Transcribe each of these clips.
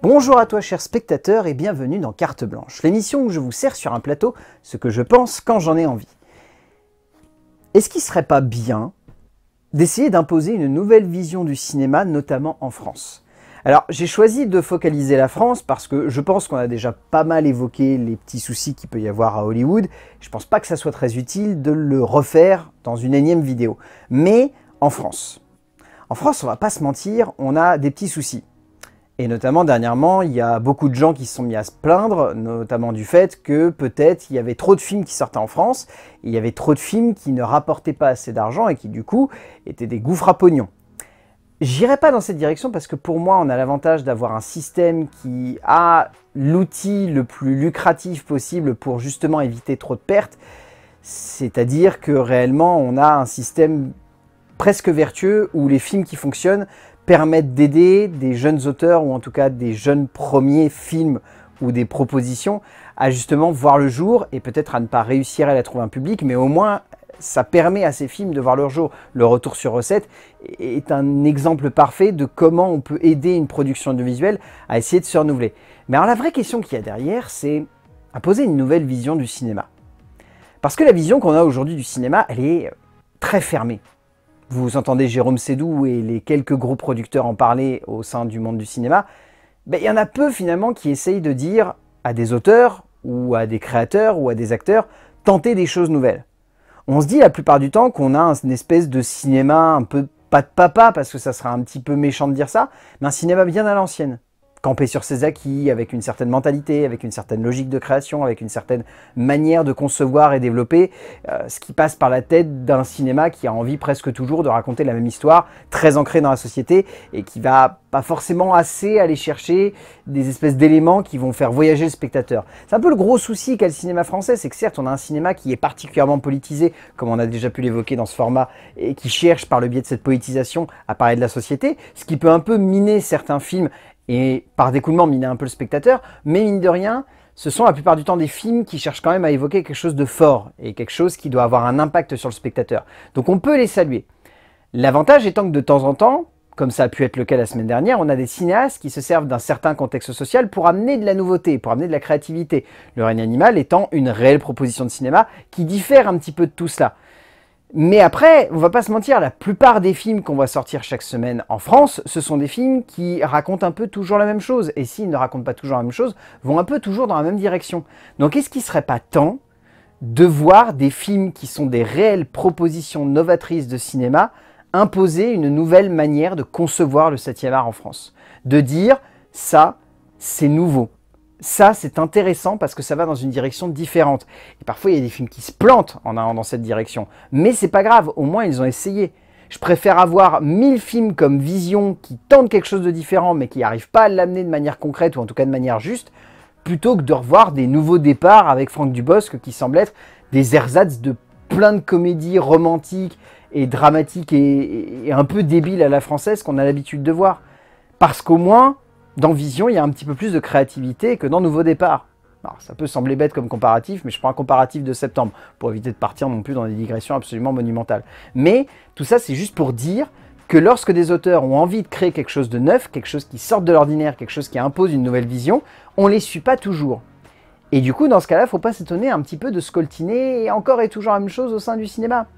Bonjour à toi cher spectateur et bienvenue dans Carte Blanche, l'émission où je vous sers sur un plateau ce que je pense quand j'en ai envie. Est-ce qu'il serait pas bien d'essayer d'imposer une nouvelle vision du cinéma, notamment en France? Alors j'ai choisi de focaliser la France parce que je pense qu'on a déjà pas mal évoqué les petits soucis qu'il peut y avoir à Hollywood. Je pense pas que ça soit très utile de le refaire dans une énième vidéo. Mais en France, on va pas se mentir, on a des petits soucis. Et notamment, dernièrement, il y a beaucoup de gens qui se sont mis à se plaindre, notamment du fait que peut-être il y avait trop de films qui sortaient en France, et il y avait trop de films qui ne rapportaient pas assez d'argent et qui, du coup, étaient des gouffres à pognon. J'irai pas dans cette direction parce que pour moi, on a l'avantage d'avoir un système qui a l'outil le plus lucratif possible pour justement éviter trop de pertes. C'est-à-dire que réellement, on a un système presque vertueux où les films qui fonctionnent permettent d'aider des jeunes auteurs ou en tout cas des jeunes premiers films ou des propositions à justement voir le jour et peut-être à ne pas réussir à la trouver un public, mais au moins ça permet à ces films de voir leur jour. Le retour sur recette est un exemple parfait de comment on peut aider une production audiovisuelle à essayer de se renouveler. Mais alors la vraie question qu'il y a derrière, c'est imposer une nouvelle vision du cinéma. Parce que la vision qu'on a aujourd'hui du cinéma, elle est très fermée. Vous entendez Jérôme Sédou et les quelques gros producteurs en parler au sein du monde du cinéma, il y en a peu finalement qui essayent de dire à des auteurs ou à des créateurs ou à des acteurs, tentez des choses nouvelles. On se dit la plupart du temps qu'on a une espèce de cinéma un peu pas de papa, parce que ça sera un petit peu méchant de dire ça, mais un cinéma bien à l'ancienne. Camper sur ses acquis, avec une certaine mentalité, avec une certaine logique de création, avec une certaine manière de concevoir et développer ce qui passe par la tête d'un cinéma qui a envie presque toujours de raconter la même histoire, très ancrée dans la société et qui va pas forcément assez aller chercher des espèces d'éléments qui vont faire voyager le spectateur. C'est un peu le gros souci qu'a le cinéma français, c'est que certes on a un cinéma qui est particulièrement politisé, comme on a déjà pu l'évoquer dans ce format, et qui cherche par le biais de cette politisation à parler de la société, ce qui peut un peu miner certains films et par découlement miner un peu le spectateur, mais mine de rien, ce sont la plupart du temps des films qui cherchent quand même à évoquer quelque chose de fort et quelque chose qui doit avoir un impact sur le spectateur. Donc on peut les saluer. L'avantage étant que de temps en temps, comme ça a pu être le cas la semaine dernière, on a des cinéastes qui se servent d'un certain contexte social pour amener de la nouveauté, pour amener de la créativité. Le règne animal étant une réelle proposition de cinéma qui diffère un petit peu de tout cela. Mais après, on va pas se mentir, la plupart des films qu'on va sortir chaque semaine en France, ce sont des films qui racontent un peu toujours la même chose. Et s'ils ne racontent pas toujours la même chose, vont un peu toujours dans la même direction. Donc est-ce qu'il serait pas temps de voir des films qui sont des réelles propositions novatrices de cinéma imposer une nouvelle manière de concevoir le 7e art en France? De dire, ça, c'est nouveau. Ça, c'est intéressant parce que ça va dans une direction différente. Et parfois, il y a des films qui se plantent en allant dans cette direction. Mais c'est pas grave, au moins, ils ont essayé. Je préfère avoir 1000 films comme Vision qui tentent quelque chose de différent, mais qui n'arrivent pas à l'amener de manière concrète, ou en tout cas de manière juste, plutôt que de revoir des nouveaux départs avec Franck Dubosc qui semblent être des ersatz de plein de comédies romantiques et dramatiques et un peu débiles à la française qu'on a l'habitude de voir. Parce qu'au moins, dans Vision, il y a un petit peu plus de créativité que dans Nouveau Départ. Alors, ça peut sembler bête comme comparatif, mais je prends un comparatif de septembre, pour éviter de partir non plus dans des digressions absolument monumentales. Mais tout ça, c'est juste pour dire que lorsque des auteurs ont envie de créer quelque chose de neuf, quelque chose qui sorte de l'ordinaire, quelque chose qui impose une nouvelle vision, on ne les suit pas toujours. Et du coup, dans ce cas-là, il ne faut pas s'étonner un petit peu de scoltiner, et encore et toujours la même chose au sein du cinéma.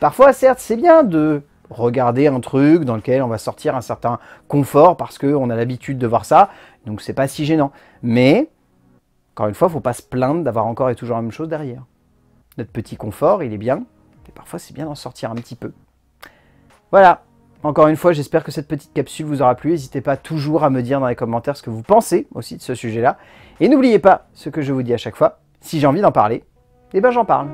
Parfois, certes, c'est bien de regarder un truc dans lequel on va sortir un certain confort parce qu'on a l'habitude de voir ça, donc c'est pas si gênant. Mais, encore une fois, il ne faut pas se plaindre d'avoir encore et toujours la même chose derrière. Notre petit confort, il est bien, et parfois c'est bien d'en sortir un petit peu. Voilà, encore une fois, j'espère que cette petite capsule vous aura plu. N'hésitez pas toujours à me dire dans les commentaires ce que vous pensez aussi de ce sujet-là. Et n'oubliez pas ce que je vous dis à chaque fois, si j'ai envie d'en parler, eh ben j'en parle.